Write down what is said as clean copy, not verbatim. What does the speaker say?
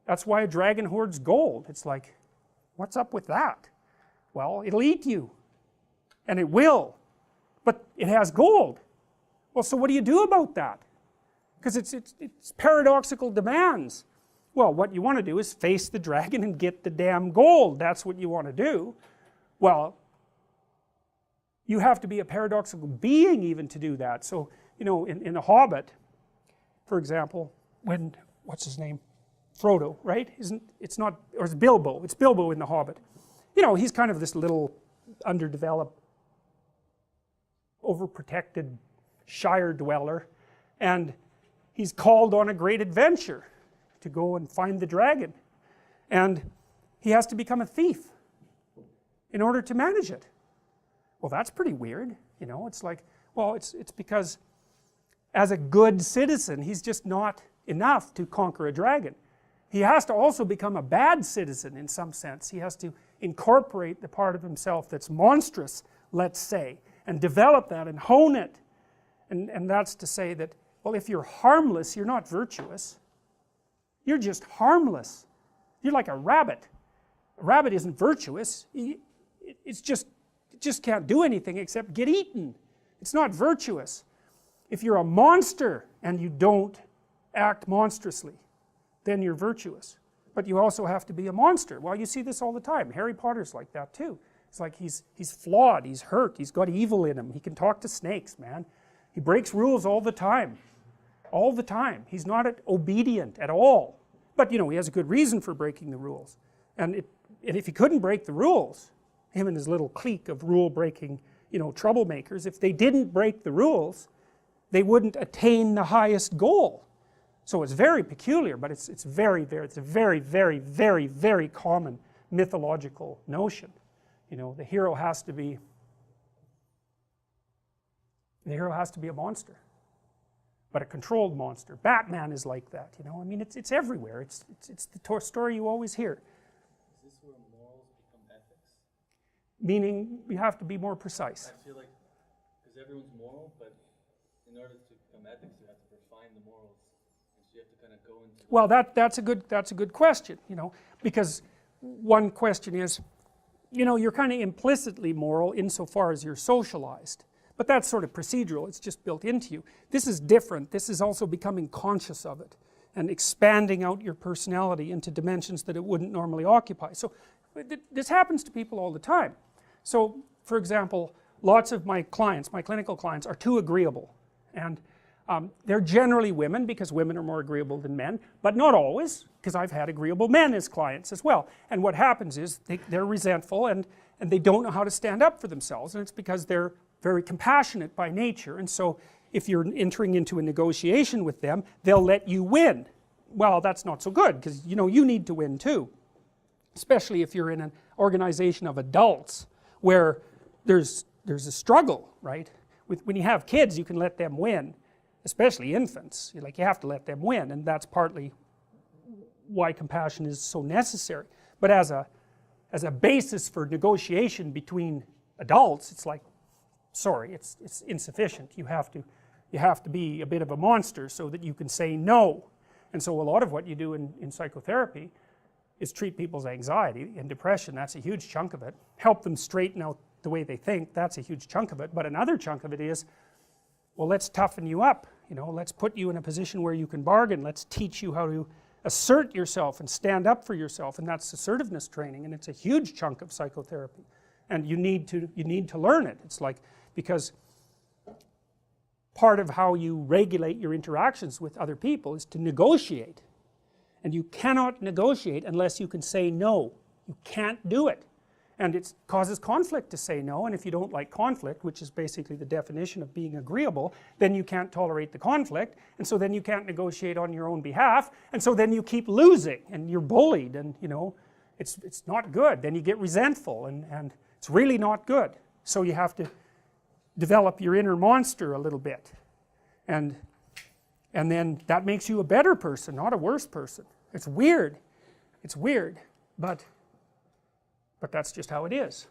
That's why a dragon hoards gold. It's like, what's up with that? Well, it'll eat you, and it will, but it has gold. Well, so what do you do about that? Because it's paradoxical demands. Well, what you want to do is face the dragon and get the damn gold. That's what you want to do. Well, you have to be a paradoxical being even to do that. So, you know, in The Hobbit, for example, when, what's his name? Frodo, right? It's not, or it's Bilbo. It's Bilbo in The Hobbit. You know, he's kind of this little underdeveloped, overprotected Shire dweller, and he's called on a great adventure to go and find the dragon, and he has to become a thief in order to manage it. Well, that's pretty weird, you know. It's like, well, it's because as a good citizen he's just not enough to conquer a dragon. He has to also become a bad citizen in some sense. He has to incorporate the part of himself that's monstrous, let's say, and develop that and hone it. And that's to say that, well, if you're harmless, you're not virtuous. You're just harmless. You're like a rabbit. A rabbit isn't virtuous. It just can't do anything except get eaten. It's not virtuous. If you're a monster and you don't act monstrously, then you're virtuous. But you also have to be a monster. Well, you see this all the time. Harry Potter's like that too. It's like he's flawed, he's hurt, he's got evil in him. He can talk to snakes, man. He breaks rules all the time. All the time. He's not obedient at all. But, you know, he has a good reason for breaking the rules. And if he couldn't break the rules, him and his little clique of rule-breaking, you know, troublemakers, if they didn't break the rules, they wouldn't attain the highest goal. So it's very peculiar, but it's a very, very common mythological notion. You know, the hero has to be a monster, but a controlled monster. Batman is like that, you know. I mean, it's everywhere. It's the story you always hear. Is this where morals become ethics? Meaning, you have to be more precise. I feel like, because everyone's moral, but in order to become ethics, you have to refine the morals. And so you have to kind of go into... Well, that's a good question, you know, because one question is, you know, you're kind of implicitly moral insofar as you're socialized. But that's sort of procedural, it's just built into you. This is different. This is also becoming conscious of it and expanding out your personality into dimensions that it wouldn't normally occupy. So this happens to people all the time. So, for example, lots of my clients, my clinical clients, are too agreeable. And they're generally women, because women are more agreeable than men, but not always, because I've had agreeable men as clients as well. And what happens is they're resentful and they don't know how to stand up for themselves, and it's because they're very compassionate by nature, and so if you're entering into a negotiation with them, they'll let you win. Well, that's not so good, because you know you need to win too, especially if you're in an organization of adults where there's a struggle, right? When you have kids, you can let them win, especially infants. You have to let them win, and that's partly why compassion is so necessary. But as a basis for negotiation between adults, it's like, sorry, it's insufficient. You have to be a bit of a monster so that you can say no. And so a lot of what you do in psychotherapy is treat people's anxiety and depression. That's a huge chunk of it. Help them straighten out the way they think. That's a huge chunk of it. But another chunk of it is, well, let's toughen you up. You know, let's put you in a position where you can bargain. Let's teach you how to assert yourself and stand up for yourself. And that's assertiveness training, and it's a huge chunk of psychotherapy. And you need to learn it. It's like, because part of how you regulate your interactions with other people is to negotiate, and you cannot negotiate unless you can say no. You can't do it, and it causes conflict to say no. And if you don't like conflict, which is basically the definition of being agreeable, then you can't tolerate the conflict, and so then you can't negotiate on your own behalf, and so then you keep losing and you're bullied, and you know, it's not good. Then you get resentful, and it's really not good. So you have to develop your inner monster a little bit, and then that makes you a better person, not a worse person. It's weird, but that's just how it is.